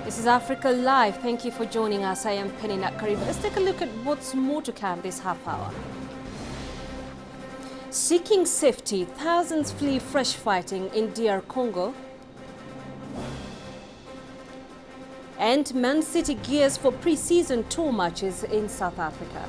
This is Africa Live. Thank you for joining us. I am Penny Nakariba. Let's take a look at what's more to come this half hour. Seeking safety, thousands flee fresh fighting in DR Congo. And Man City gears for pre-season tour matches in South Africa.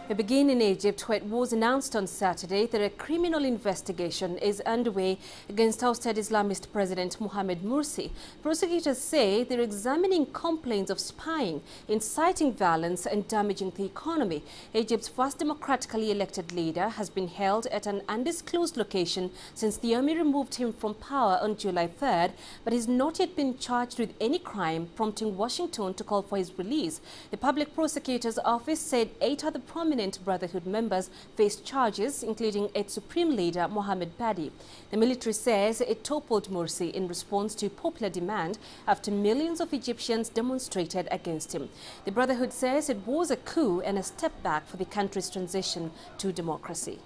We begin in Egypt, where it was announced on Saturday that a criminal investigation is underway against ousted Islamist President Mohamed Morsi. Prosecutors say they're examining complaints of spying, inciting violence and damaging the economy. Egypt's first democratically elected leader has been held at an undisclosed location since the army removed him from power on July 3rd, but he's not yet been charged with any crime, prompting Washington to call for his release. The public prosecutor's office said 8 other prominent Brotherhood members faced charges, including its supreme leader, Mohamed Badi. The military says it toppled Morsi in response to popular demand after millions of Egyptians demonstrated against him. The Brotherhood says it was a coup and a step back for the country's transition to democracy.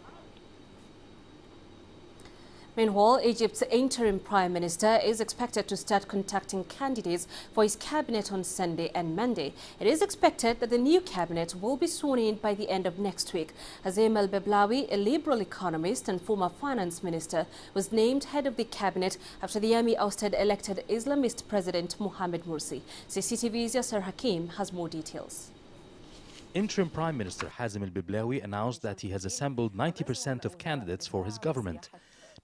Meanwhile, Egypt's interim prime minister is expected to start contacting candidates for his cabinet on Sunday and Monday. It is expected that the new cabinet will be sworn in by the end of next week. Azim al-Bablawi, a liberal economist and former finance minister, was named head of the cabinet after the army ousted elected Islamist President Mohamed Morsi. CCTV's Yasser Hakim has more details. Interim Prime Minister Hazim al-Bablawi announced that he has assembled 90% of candidates for his government.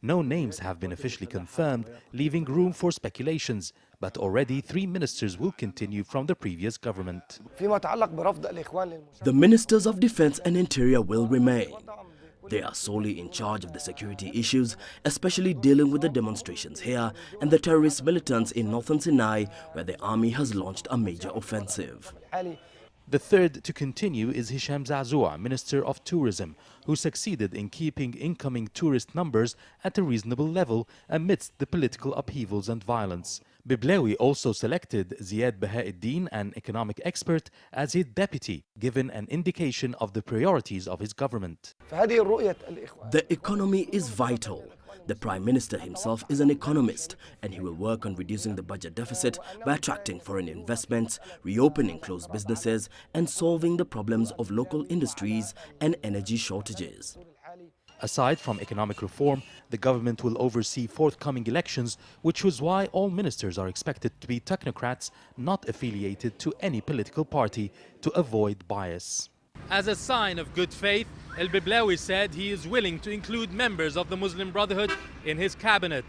No names have been officially confirmed, leaving room for speculations, but already 3 ministers will continue from the previous government. The Ministers of Defense and Interior will remain. They are solely in charge of the security issues, especially dealing with the demonstrations here and the terrorist militants in northern Sinai, where the army has launched a major offensive. The third to continue is Hisham Zazua, Minister of Tourism, who succeeded in keeping incoming tourist numbers at a reasonable level amidst the political upheavals and violence. Bablawi also selected Ziad Bahauddin, an economic expert, as his deputy, given an indication of the priorities of his government. The economy is vital. The Prime Minister himself is an economist, and he will work on reducing the budget deficit by attracting foreign investments, reopening closed businesses, and solving the problems of local industries and energy shortages. Aside from economic reform, the government will oversee forthcoming elections, which was why all ministers are expected to be technocrats not affiliated to any political party to avoid bias. As a sign of good faith, al-Bablawi said he is willing to include members of the Muslim Brotherhood in his cabinet,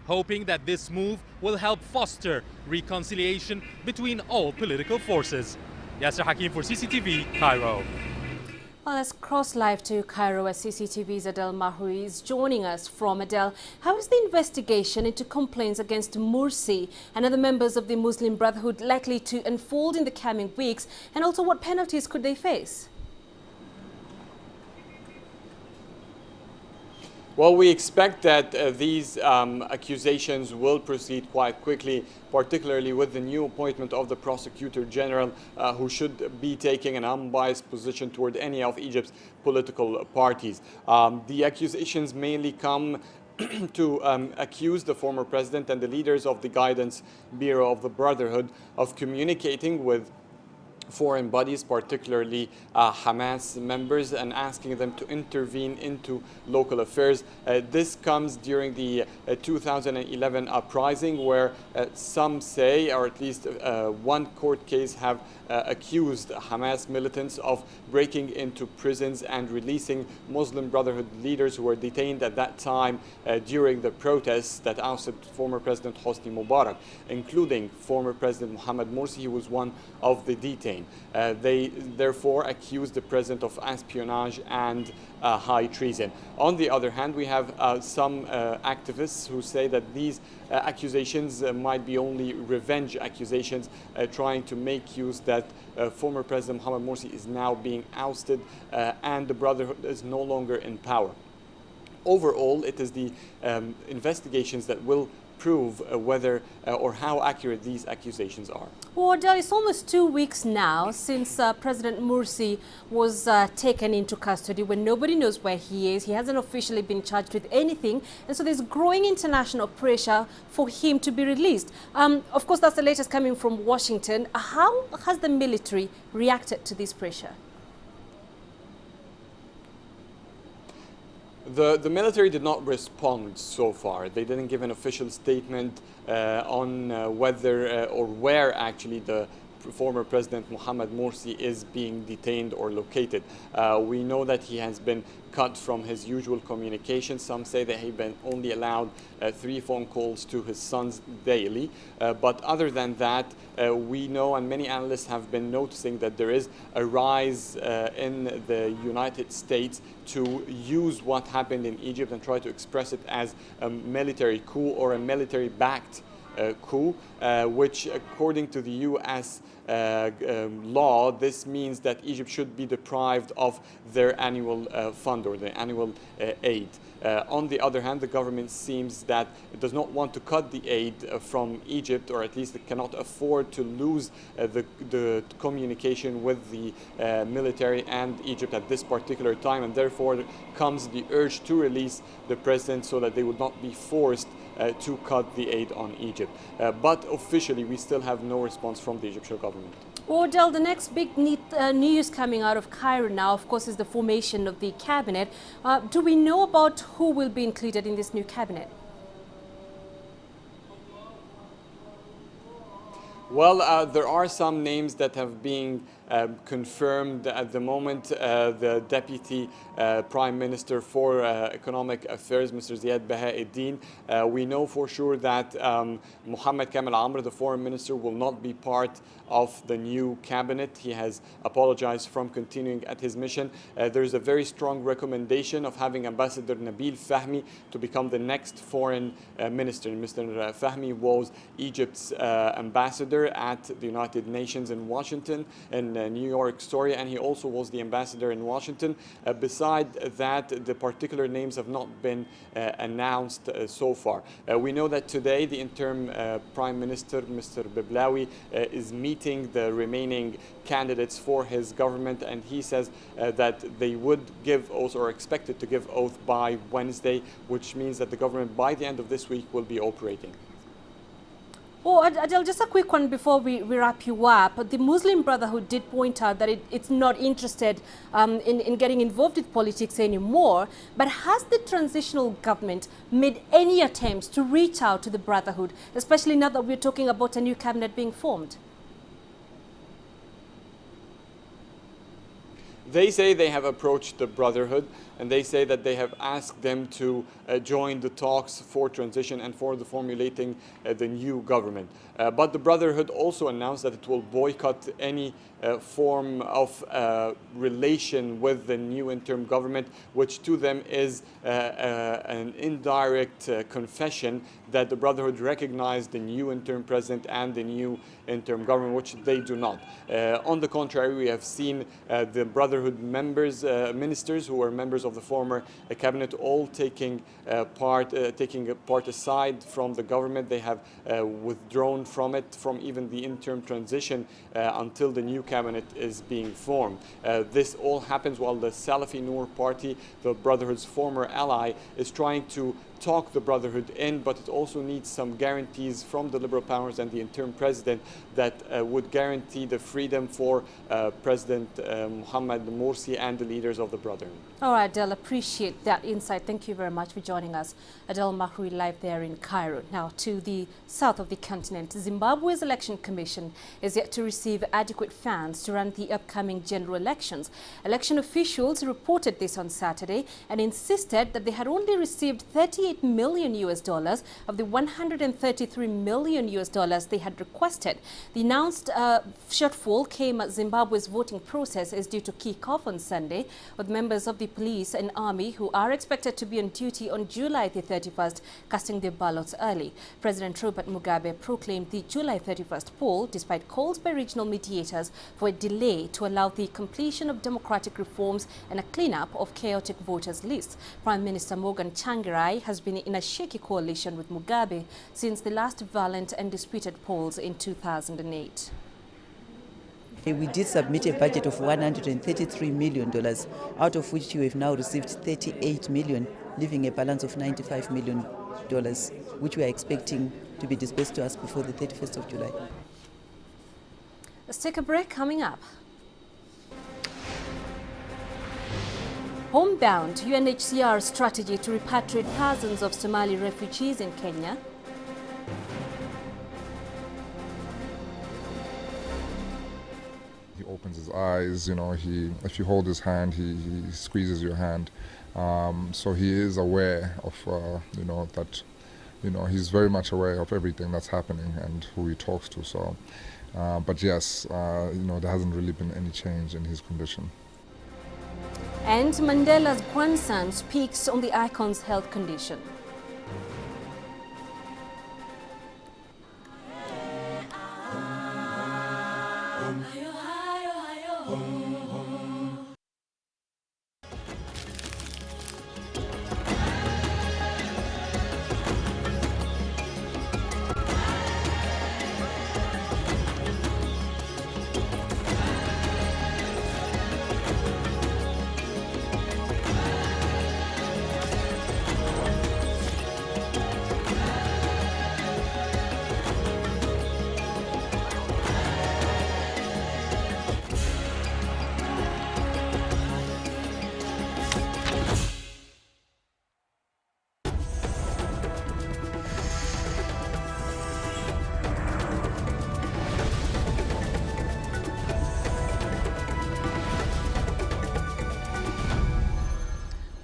hoping that this move will help foster reconciliation between all political forces. Yasser Hakim for CCTV, Cairo. Well, let's cross live to Cairo, where CCTV's Adel Mahoui is joining us from. Adel, how is the investigation into complaints against Morsi and other members of the Muslim Brotherhood likely to unfold in the coming weeks, and also what penalties could they face? Well, we expect that these accusations will proceed quite quickly, particularly with the new appointment of the Prosecutor General, who should be taking an unbiased position toward any of Egypt's political parties. The accusations mainly come to accuse the former president and the leaders of the Guidance Bureau of the Brotherhood of communicating with foreign bodies, particularly Hamas members, and asking them to intervene into local affairs. This comes during the 2011 uprising, where some say, or at least one court case have accused Hamas militants of breaking into prisons and releasing Muslim Brotherhood leaders who were detained at that time during the protests that ousted former President Hosni Mubarak, including former President Mohamed Morsi, who was one of the detained. They therefore accused the president of espionage and high treason. On the other hand, we have some activists who say that these accusations might be only revenge accusations, trying to make use that former President Mohamed Morsi is now being ousted and the Brotherhood is no longer in power. Overall, it is the investigations that will prove whether or how accurate these accusations are. Well, it's almost 2 weeks now since President Morsi was taken into custody, when nobody knows where he is. He hasn't officially been charged with anything, and so there's growing international pressure for him to be released. Of course, that's the latest coming from Washington. How has the military reacted to this pressure? The military did not respond so far. They didn't give an official statement on whether or where actually the former President Mohamed Morsi is being detained or located. We know that he has been cut from his usual communication. Some say that he's been only allowed 3 phone calls to his sons daily. But other than that, we know, and many analysts have been noticing, that there is a rise in the United States to use what happened in Egypt and try to express it as a military coup or a military-backed coup, which according to the U.S. Law, this means that Egypt should be deprived of their annual fund or their annual aid. On the other hand, the government seems that it does not want to cut the aid from Egypt, or at least it cannot afford to lose the communication with the military and Egypt at this particular time, and therefore comes the urge to release the president so that they would not be forced to cut the aid on Egypt. But officially, we still have no response from the Egyptian government. Odell, the next big news coming out of Cairo now, of course, is the formation of the cabinet. Do we know about who will be included in this new cabinet? Well, there are some names that have been confirmed at the moment. The Deputy Prime Minister for Economic Affairs, Mr. Ziad Bahauddin. We know for sure that Mohammed Kamel Amr, the Foreign Minister, will not be part of the new cabinet. He has apologized from continuing at his mission. There is a very strong recommendation of having Ambassador Nabil Fahmy to become the next foreign minister. Mr. Fahmy was Egypt's ambassador at the United Nations in Washington, in New York, sorry, and he also was the ambassador in Washington. Beside that, the particular names have not been announced so far. We know that today the interim Prime Minister, Mr. Biblawi, is meeting the remaining candidates for his government, and he says that they would give oath, or expected to give oath, by Wednesday, which means that the government by the end of this week will be operating. Oh, Adel, just a quick one before we wrap you up. The Muslim Brotherhood did point out that it's not interested in getting involved with politics anymore. But has the transitional government made any attempts to reach out to the Brotherhood, especially now that we're talking about a new cabinet being formed? They say they have approached the Brotherhood, and they say that they have asked them to join the talks for transition and for the formulating the new government. But the Brotherhood also announced that it will boycott any form of relation with the new interim government, which to them is an indirect confession that the Brotherhood recognized the new interim president and the new interim government, which they do not. On the contrary, we have seen the Brotherhood members, ministers who were members of the former cabinet, all taking part aside from the government. They have withdrawn from it, from even the interim transition until the new cabinet is being formed. This all happens while the Salafi Noor party, the Brotherhood's former ally, is trying to talk the Brotherhood in, but it also needs some guarantees from the Liberal powers and the interim president that would guarantee the freedom for President Mohamed Morsi and the leaders of the Brotherhood. All right, Adel, appreciate that insight. Thank you very much for joining us. Adel Mahroui live there in Cairo. Now to the south of the continent. Zimbabwe's election commission is yet to receive adequate funds to run the upcoming general elections. Election officials reported this on Saturday and insisted that they had only received $38 million of the $133 million they had requested. The announced shortfall came as Zimbabwe's voting process is due to kick week off on Sunday, with members of the police and army who are expected to be on duty on July the 31st casting their ballots early. President Robert Mugabe proclaimed the July 31st poll despite calls by regional mediators for a delay to allow the completion of democratic reforms and a cleanup of chaotic voters' lists. Prime Minister Morgan Tsvangirai has been in a shaky coalition with Mugabe since the last violent and disputed polls in 2008. We did submit a budget of $133 million, out of which we have now received $38 million, leaving a balance of $95 million, which we are expecting to be disbursed to us before the 31st of July. Let's take a break. Coming up. Homebound, UNHCR strategy to repatriate thousands of Somali refugees in Kenya. He opens his eyes, if you hold his hand, he squeezes your hand. So he is aware of, that, he's very much aware of everything that's happening and who he talks to. So, but yes, there hasn't really been any change in his condition. And Mandela's grandson speaks on the icon's health condition.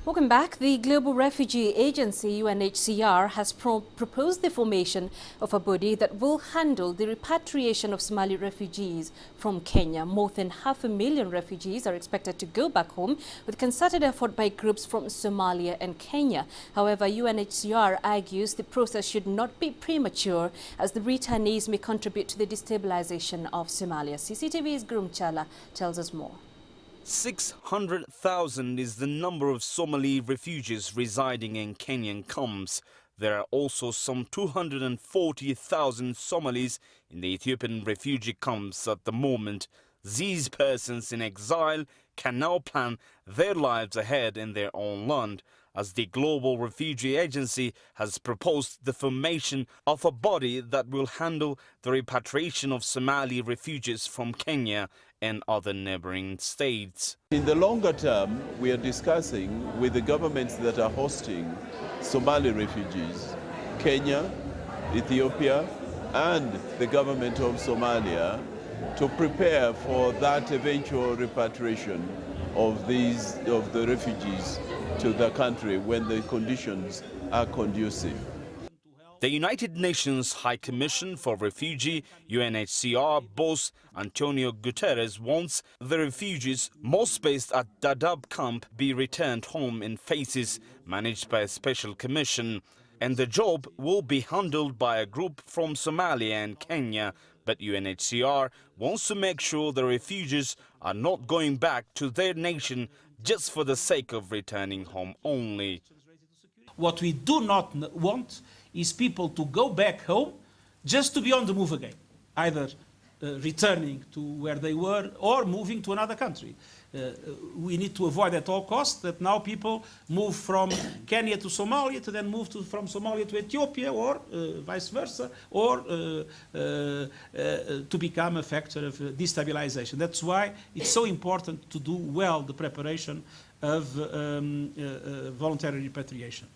Welcome back. The Global Refugee Agency, UNHCR, has proposed the formation of a body that will handle the repatriation of Somali refugees from Kenya. More than 500,000 refugees are expected to go back home with concerted effort by groups from Somalia and Kenya. However, UNHCR argues the process should not be premature as the returnees may contribute to the destabilization of Somalia. CCTV's Gurum Chala tells us more. 600,000 is the number of Somali refugees residing in Kenyan camps. There are also some 240,000 Somalis in the Ethiopian refugee camps at the moment. These persons in exile can now plan their lives ahead in their own land, as the Global Refugee Agency has proposed the formation of a body that will handle the repatriation of Somali refugees from Kenya and other neighboring states. In the longer term, we are discussing with the governments that are hosting Somali refugees, Kenya, Ethiopia, and the government of Somalia, to prepare for that eventual repatriation of the refugees to the country when the conditions are conducive. The United Nations High Commission for Refugee, UNHCR boss Antonio Guterres wants the refugees most based at Dadaab camp be returned home in phases managed by a special commission. And the job will be handled by a group from Somalia and Kenya. But UNHCR wants to make sure the refugees are not going back to their nation just for the sake of returning home only. What we do not want is people to go back home just to be on the move again, either returning to where they were or moving to another country. We need to avoid at all costs that now people move from Kenya to Somalia to then move from Somalia to Ethiopia or vice versa, or to become a factor of destabilization. That's why it's so important to do well the preparation of voluntary repatriation.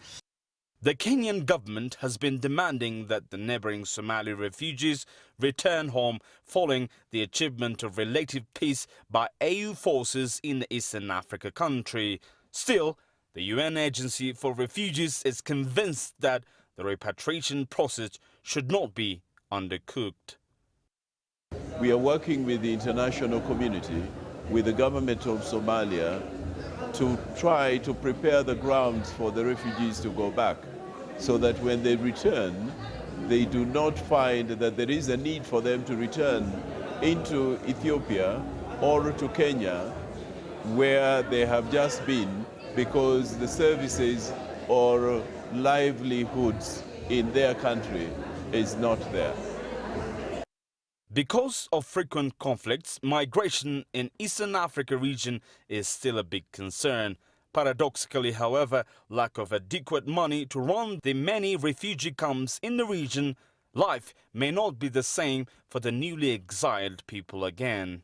The Kenyan government has been demanding that the neighboring Somali refugees return home following the achievement of relative peace by AU forces in the Eastern Africa country. Still, the UN Agency for Refugees is convinced that the repatriation process should not be undercooked. We are working with the international community with the government of Somalia to try to prepare the grounds for the refugees to go back, so that when they return, they do not find that there is a need for them to return into Ethiopia or to Kenya, where they have just been, because the services or livelihoods in their country is not there. Because of frequent conflicts, migration in Eastern Africa region is still a big concern. Paradoxically, however, lack of adequate money to run the many refugee camps in the region, life may not be the same for the newly exiled people again.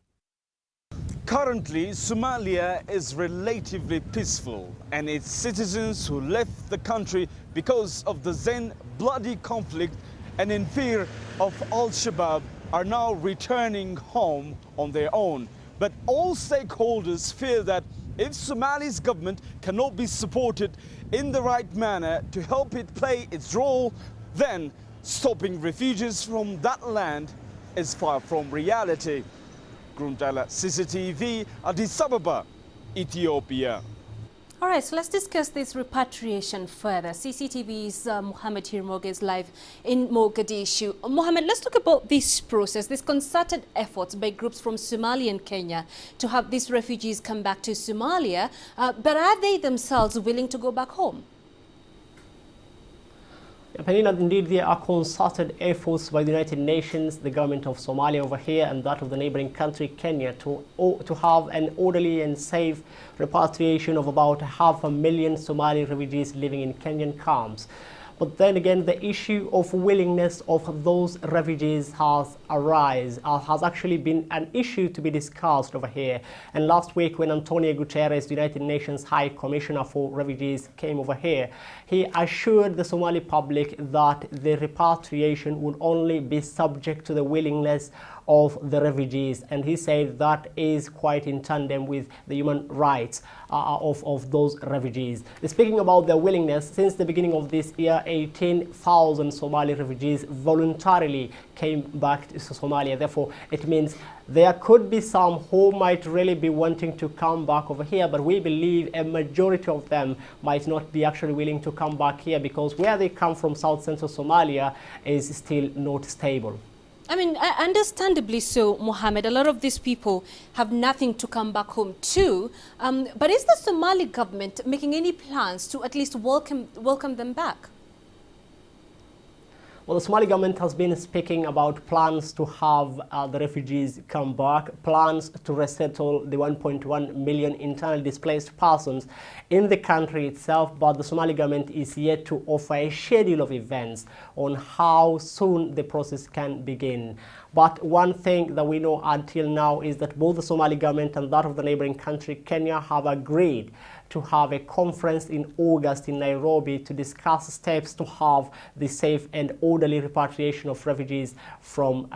Currently, Somalia is relatively peaceful, and its citizens who left the country because of the then bloody conflict and in fear of Al-Shabaab are now returning home on their own. But all stakeholders fear that if Somalia's government cannot be supported in the right manner to help it play its role, then stopping refugees from that land is far from reality. Gruntala, CCTV, Addis Ababa, Ethiopia. All right, so let's discuss this repatriation further. CCTV's Mohammed Hirmoge is live in Mogadishu. Mohammed, let's talk about this process, this concerted efforts by groups from Somalia and Kenya to have these refugees come back to Somalia. But are they themselves willing to go back home? Penina, indeed, there are concerted efforts by the United Nations, the government of Somalia over here, and that of the neighboring country, Kenya, to have an orderly and safe repatriation of about 500,000 Somali refugees living in Kenyan camps. But then again, the issue of willingness of those refugees has actually been an issue to be discussed over here. And last week, when Antonio Guterres, the United Nations High Commissioner for Refugees, came over here, he assured the Somali public that the repatriation would only be subject to the willingness of the refugees, and he said that is quite in tandem with the human rights of those refugees. Speaking about their willingness, since the beginning of this year, 18,000 Somali refugees voluntarily came back to Somalia. Therefore, it means there could be some who might really be wanting to come back over here, but we believe a majority of them might not be actually willing to come back here, because where they come from, South Central Somalia, is still not stable. I mean, understandably so, Mohammed. A lot of these people have nothing to come back home to. But is the Somali government making any plans to at least welcome them back? Well, the Somali government has been speaking about plans to have the refugees come back, plans to resettle the 1.1 million internally displaced persons in the country itself, but the Somali government is yet to offer a schedule of events on how soon the process can begin. But one thing that we know until now is that both the Somali government and that of the neighboring country, Kenya, have agreed to have a conference in August in Nairobi to discuss steps to have the safe and orderly repatriation of refugees from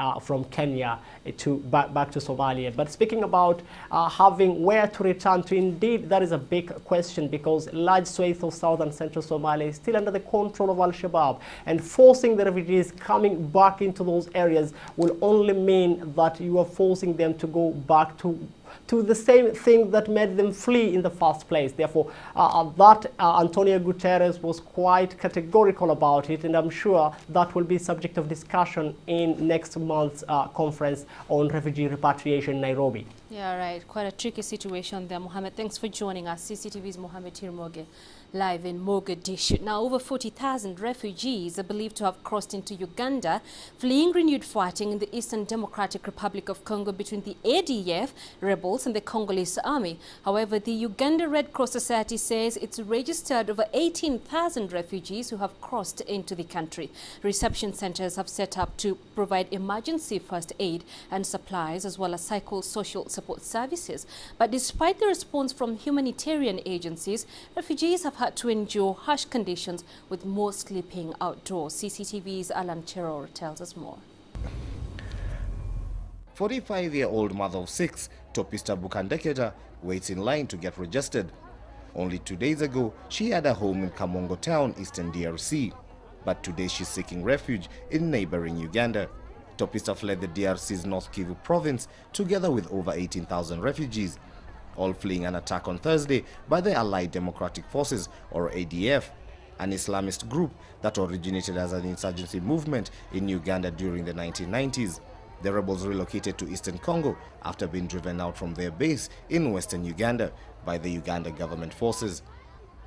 Kenya to back to Somalia. But speaking about having where to return to, indeed, that is a big question, because large swathes of southern central Somalia is still under the control of Al-Shabaab, and forcing the refugees coming back into those areas will only mean that you are forcing them to go back to the same thing that made them flee in the first place. Therefore, Antonio Guterres was quite categorical about it, and I'm sure that will be subject of discussion in next month's conference on refugee repatriation in Nairobi. Yeah, right. Quite a tricky situation there, Mohammed. Thanks for joining us. CCTV's Mohammed Hirmoge, live in Mogadishu. Now, over 40,000 refugees are believed to have crossed into Uganda, fleeing renewed fighting in the Eastern Democratic Republic of Congo between the ADF rebels and the Congolese army. However, the Uganda Red Cross Society says it's registered over 18,000 refugees who have crossed into the country. Reception centers have set up to provide emergency first aid and supplies, as well as psychosocial support services. But despite the response from humanitarian agencies, refugees have had to endure harsh conditions, with most sleeping outdoors. CCTV's Alan Cheror tells us more. 45-year-old mother of 6, Topista Bukandeketa, waits in line to get registered. Only 2 days ago, she had a home in Kamongo town, Eastern DRC. But today she's seeking refuge in neighboring Uganda. Topista fled the DRC's North Kivu province together with over 18,000 refugees, all fleeing an attack on Thursday by the Allied Democratic Forces, or ADF, an Islamist group that originated as an insurgency movement in Uganda during the 1990s. The rebels relocated to eastern Congo after being driven out from their base in western Uganda by the Uganda government forces.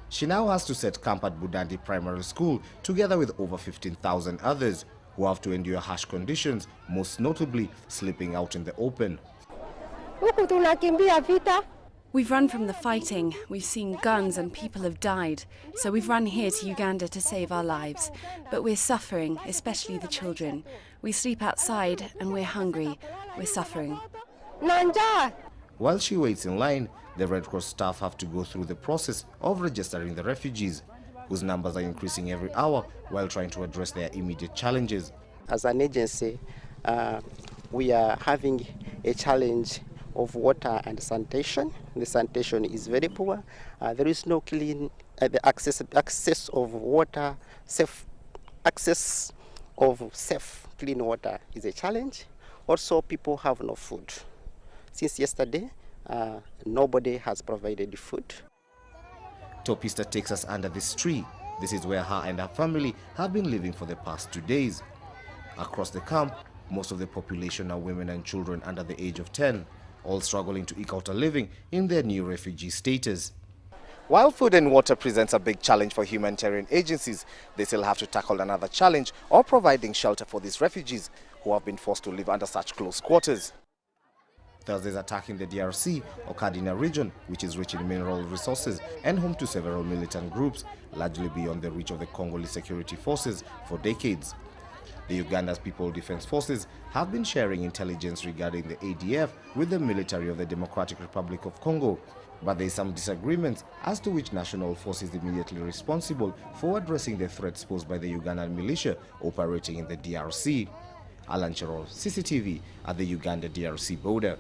She now has to set camp at Budandi Primary School together with over 15,000 others who have to endure harsh conditions, most notably sleeping out in the open. We've run from the fighting, we've seen guns and people have died, so we've run here to Uganda to save our lives. But we're suffering, especially the children. We sleep outside and we're hungry, we're suffering. While she waits in line, the Red Cross staff have to go through the process of registering the refugees, whose numbers are increasing every hour while trying to address their immediate challenges. As an agency, we are having a challenge of water and sanitation. The sanitation is very poor. There is no clean access of water, access of safe clean water is a challenge. Also, people have no food. Since yesterday, nobody has provided food. Topista takes us under this tree. This is where her and her family have been living for the past 2 days. Across the camp, most of the population are women and children under the age of 10, all struggling to eke out a living in their new refugee status. While food and water presents a big challenge for humanitarian agencies, they still have to tackle another challenge of providing shelter for these refugees who have been forced to live under such close quarters. Thursday's attack in the DRC occurred in a region which is rich in mineral resources and home to several militant groups, largely beyond the reach of the Congolese security forces for decades. The Uganda's People Defense Forces have been sharing intelligence regarding the ADF with the military of the Democratic Republic of Congo, but there is some disagreements as to which national force is immediately responsible for addressing the threats posed by the Ugandan militia operating in the DRC. Alan Cherol, CCTV at the Uganda-DRC border.